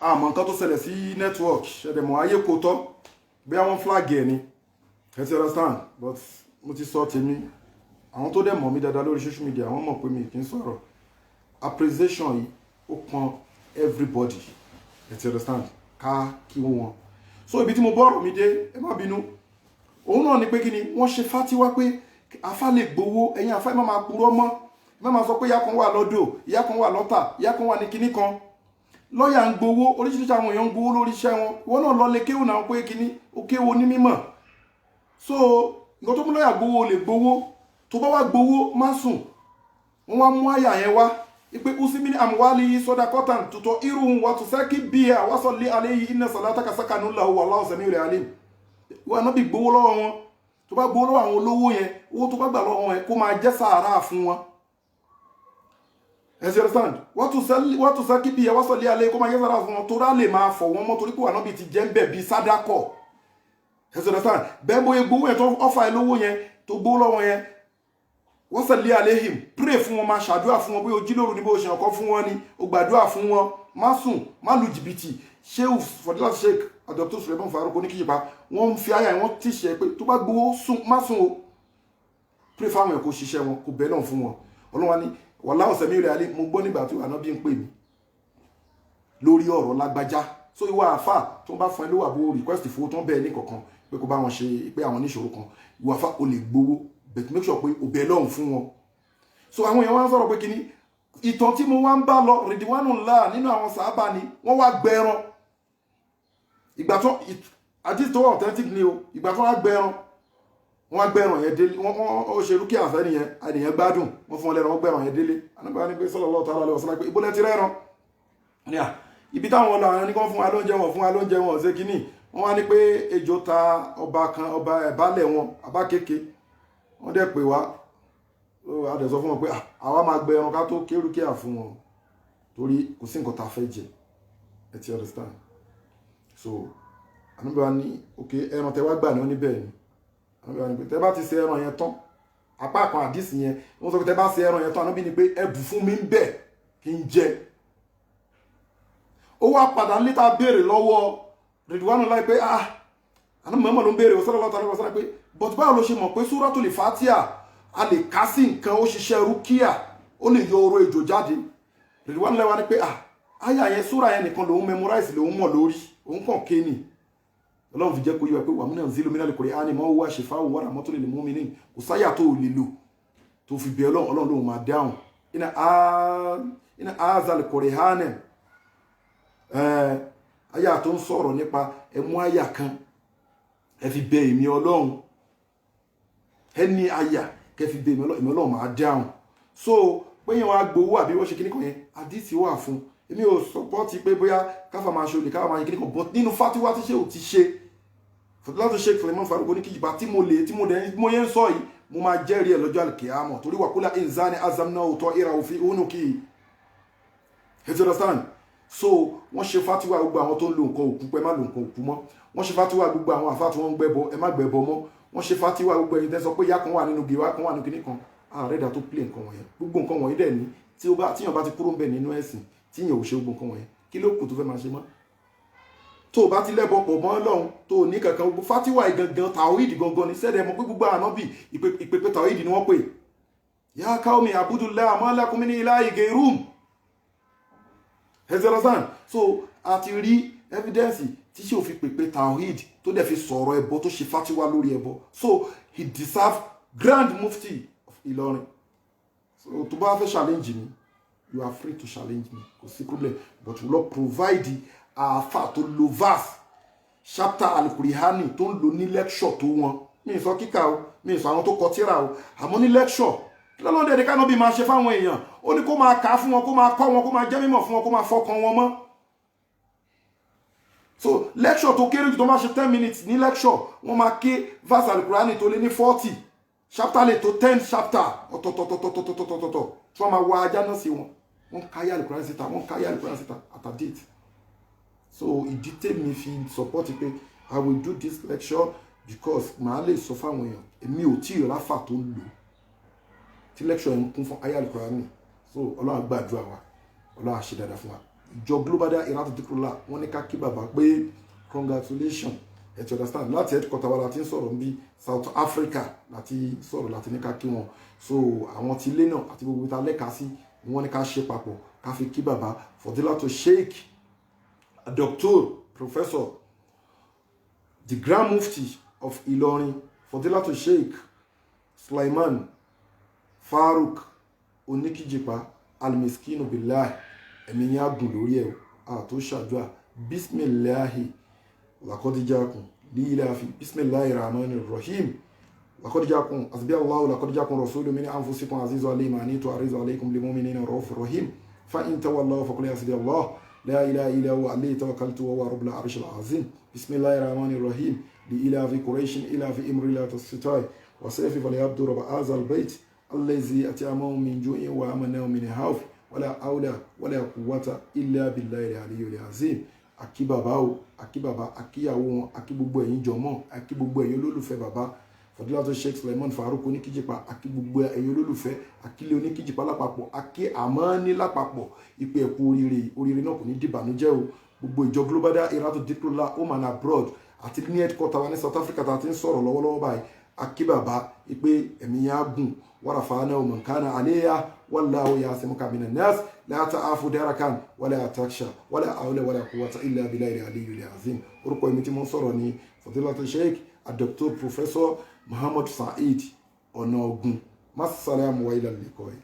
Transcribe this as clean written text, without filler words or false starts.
àmọ́ nǹkan tó ṣẹlẹ̀ sí network ṣẹ̀dẹ̀ mọ́ ayé kò tọ́ bí àwọn flag ẹ̀ ni ẹ ti understand but mo ti sọ tèmi àwọn tó dẹ̀ mọ̀ mí dáadáa lórí social media wọ́n mọ̀ pé mi kì í sọ̀rọ̀ appreciation yìí ó pọn everybody ẹ ti understand ká kí wọn so ibi tí mo bọ́rọ̀ mi dé ẹ má bínú òun náà ni pé kí ni wọ́n ṣe fátíwá pé afá lè gbowó ẹ̀yin afá ẹ má máa purọ́ mọ́ ẹ má máa sọ pé ìyá kan wà lọ́dọ̀ ìyá kan wà lọ́tà ìyá kan wà ní kinní kan lọ́ọ̀yà ń gbowó oríṣiríṣi àwọn èèyàn ń gbowó lórí iṣẹ́ wọn ìwọ náà lọ lè kéwù náà pé kinní ó kéwù ní mímọ̀ so nǹkan tó mú lọ́ọ̀yà gbowó lè gbowó tó bá wá gbowó má sùn wọ́n wá mú àyà yẹn wá ipe usimini amwali sodaqatan tuto irun wa tusaki biha wa salli alayhi inna salataka sakanun lahu wallahu samiul alim wa nabi gbowó lọ́wọ́ wọn tó bá gbowó lọ́wọ́ àwọn olówó yẹn owó tó bá gbà lọ́wọ́ wọn kó máa jẹ́ sàárà fún wọn you understand wa tusaki biha wa salli alayhi kó máa jẹ́ sàárà fún wọn tó rá lè máa fọ̀ wọ́n mọ́ torí pé wa nabi ti jẹ́ ńbẹ̀ bí sádàkọ̀ you understand bẹ́ẹ̀ bóyá gbowó yẹn tó offer lówó yẹn tó gbowó lọ́wọ́ yẹn wọ́n sẹ̀lé aléhìm pray fún wọn máa ṣàdúrà fún wọn bí ojílòrò ní bó ṣe ọkọ̀ fún wọn ni ó gbàdúrà fún wọn má sùn má lu jìbìtì ṣéhù fọdílà sheik Dr. Suleiman Farouk oníkìyípa wọ́n ń fi àyà wọn tíṣẹ́ pé tó bá gbowó má sùn o pray fáwọn ẹ̀kọ́ ṣiṣẹ́ wọn kò bẹ́ẹ̀ náà fún wọn ọlọ́wọ́n ni wallahu samiul alim mo gbọ́ nígbà tí ànábì ń pè mí lórí ọ̀rọ̀ lágbájá so ìwà àfà tó ń bá fún ẹ lówó àbúrò request fowó tó ń bẹ́ẹ̀ ní kọ̀ọ̀kan pé kó bá wọn ṣe pé àwọn oníṣòro kan ìwà àfà o lè gbowó but make sure pé o bẹ̀ lọ́hùn fún wọn so àwọn èèyàn wá ń sọ̀rọ̀ pé kíní ìtàn tí mo wá ń bá lọ Ridwanullah nínú àwọn sàábà ni wọ́n wá gbẹran ìgbà tó àdìs tó wà authentic ni o ìgbà tó wá gbẹran wọ́n wá gbẹran yẹn délé wọ́n ṣe rúkì àfẹ́ nìyẹn àdìyẹn gbádùn wọ́n fún wọn lẹ́ran wọ́n gbẹran yẹn délé anábàá ní pé sallallahu ta'ala alaihi wasallam pé ìbólẹ̀ ti rẹ́ran ní à ibi táwọn lọ àwọn nìkan fún wa lóúnjẹ wọn fún wa lóúnjẹ wọn ṣe kíní wọ́n wá ní pé ejò ta ọba kan ọba ẹ̀bálẹ̀ wọn àbá kéke wọ́n dẹ̀ pè wá adẹ̀sọ fún wọn pé àwa máa gbẹ ẹran ká tó kérúkíà fún wọn torí kò sí nǹkan tá a fẹ́ jẹ ẹ ti understand so anábìá ní ok ẹran tẹ wá gbà ní oníbẹ̀ ni anábìá ní pé tẹ bá ti ṣe ẹran yẹn tán apá kan àdìsí yẹn wọ́n sọ pé tẹ bá ṣe ẹran yẹn tán anábìá ní pé ẹ bù fún mi ń bẹ̀ kí n jẹ ó wá padà níta béèrè lọ́wọ́ Ridwanullah pé anábìá ló ń béèrè sallallahu ta'ala alaihi wasallam pé but báwo ló ṣe mọ̀ pé Suratul Fatiha a lè ká sí nǹkan ó ṣiṣẹ́ rúkíà ó lè yọ oró ejò jáde Ridwanullah wá ní pé àyà yẹn súra yẹn nìkan lòun memorize lòun mọ̀ lórí òun kàn ké ni Ọlọ́run fi jẹ́ kó yíwa pé wa munazzilu minal Qur'ani ma huwa shifaa'un wa rahmatun lil mu'minin kò sáyà tó lè lò tó fi bẹ Ọlọ́run lòun máa dáhùn iná azal Qur'ani àyà tó ń sọ̀rọ̀ nípa ẹmú àyà kan ẹ fi bẹ èmi Ọlọ́run ẹni àyà kẹfì bẹ èmi Ọlọ́run máa dáhùn so pé yẹn wá gbowó àbí wọ́n ṣe kíní kan yẹn àdìsí wà fún èmi ò sọpọ́tì pé bóyá káfà máa ṣe olè káfà máa ṣe kíní kan but nínú fatiwa tí ṣe ò ti ṣe láti ṣe Suleiman Farouk oníkìyípa tí mo yẹn ń sọ yìí mo máa jẹ́rìí ẹ̀ lọ́jọ́ àlùkìyámọ̀ torí wà kúlà ìnzáni azamna òótọ́ ìra òfin òun kì í you understand so wọ́n ṣe fatiwa gbogbo àwọn tó ń lo nǹkan òkú pé má lo nǹkan òkú mọ́ wọ́n ṣe fatiwa gbogbo àwọn àfáà tí wọ́n ń gbẹ́bọ ẹ má gbẹ́bọ mọ́ wọ́n ṣe fatiwa gbogbo ẹ̀yin tẹ́ sọ pé ìyá kan wà nínú gèwà kan wà nínú kinní kan ààrẹ dà tó play nǹkan wọ̀nyẹn gbogbo nǹkan wọ̀nyí dẹ̀ ní tíyàn bá ti kúrò ń bẹ̀ nínú ẹ̀sìn tíyàn ò ṣe gbogbo nǹkan wọ̀nyẹn kí ló kù tó fẹ́ máa ṣe mọ́ tó o bá ti lẹ́bọ pọ̀ mọ́ Ọlọ́run tó o ní kankan gbogbo fatiwa gangan tàwíìdì gangan ní sẹ́dẹ̀ mọ́ pé gbogbo ànábì ìpèpè tàwíìdì ni wọ́n pè ya qaumi abudullaha ma lakum min ilahin ghayruh hezerasan so a ti rí evidence tí ṣe òfin pèpè tawhid tó dẹ̀ fi sọ̀rọ̀ ẹbọ tó ṣe fatiwa lórí ẹbọ so he deserve grand mufti of Ìlọrin so tó bá fẹ́ challenge me you are free to challenge me kò sí problem but we will provide àáfà tó lo verse chapter alukurihani tó ń lò ní lecture tó wọn mi sọ kíkà o mi sọ àwọn tó kọ tírà o àmọ́ ní lecture kí lọ́lọ́dẹ̀ ẹ̀dẹ̀ káná bí máa ṣe fáwọn èèyàn ó ní kó máa kà á fún wọn kó máa kọ́ wọn kó máa jẹ́ mímọ̀ fún wọn kó máa fọkàn wọn mọ́ so lecture tó kéré jù tó máa ṣe 10 minutes ní lecture wọ́n máa ké verse alukurani tó lé ní 40 chapter lè tó 10 chapter ọ̀tọ̀tọ̀tọ̀tọ̀tọ̀tọ̀tọ̀ tí wọ́n máa wá ajá náà sí wọn wọ́n káyà alukurani síta wọ́n káyà alukurani síta at a date so ìdí tèmi fi support pé I will do this lecture because màá lè sọ fáwọn èèyàn èmi ò tí ì ráfà tó lò tí lecture yẹn kún fún ayé alukurani so Ọlọ́run gbàdúrà wa Ọlọ́run á ṣe dáadáa fún wa ìjọ Global Dahiratu Dhikrlahi wọ́n ní ká kí bàbá pé congratulations, ẹ ti understand, láti headquarter wa láti ń sọ̀rọ̀ níbi South Africa láti sọ̀rọ̀ láti ní ká kí wọn. So àwọn ti ilé náà àti gbogbo ta lẹ́ka sí wọ́n ní ká ṣe papọ̀ ká fi kí bàbá Fadilatu Sheikh Dr. Professor the Grand Mufti of Ilorin Fadilatu Sheikh Sulaiman Farouk Onikijipa Al-Miskinu Billah, ẹ̀mí yẹn á gùn lórí ẹ̀ àtó ṣàdúrà. Bismillahi laqad jaakum lilafi bismillahir rahmanir rahim laqad jaakum hasbi Allahu laqad jaakum rasulun min anfusikum azizun alayhi ma anittum harisun alaykum bil mu'minina raufur rahim fa in tawallaw faqul hasbi Allah la ilaha illa huwa alayhi tawakkaltu wa huwa rabbul arshil azim. Bismillahir rahmanir rahim lilafi quraishin ilafi imrilat as-sitai wa sayfi falyabdu rabb hadha al-bayt الذي أتعمهم من جوع وأمنهم من خوف ولا حول ولا قوة إلا بالله العلي العظيم. Akí bàbá o, akí bàbá, akíyàwó wọn, akí gbogbo ẹ̀yin jọmọ́, akí gbogbo ẹ̀yin olólùfẹ́ bàbá Fadilatu Sheikh Sulaiman Farouk Oníkíjìpá, akí gbogbo ẹ̀yin olólùfẹ́, akílé Oníkíjìpá lápapọ̀, akí Àmánì lápapọ̀, ìpè ẹ̀kú oríire náà kò ní dìbànújẹ́ o. Gbogbo ìjọ Global Dahiratu Dhikrlahi home and abroad àti ní headquarter wa ní South Africa tá a ti ń sọ̀rọ̀ lọ́wọ́lọ́wọ́ báyìí, akí bàbá ìpè ẹ̀mí yẹn á gùn. ورفعنا ومن كان عليها والله يعصمك من الناس لا تعاف دركا ولا تخشى ولا حول ولا قوة إلا بالله العلي العظيم. orúkọ mi tí mo sọ̀rọ̀ ní Fadilatu Sheikh Dr. Professor Muhammad Saheed Ọ̀nàògùn. Massalamu wa ilal liqa'i.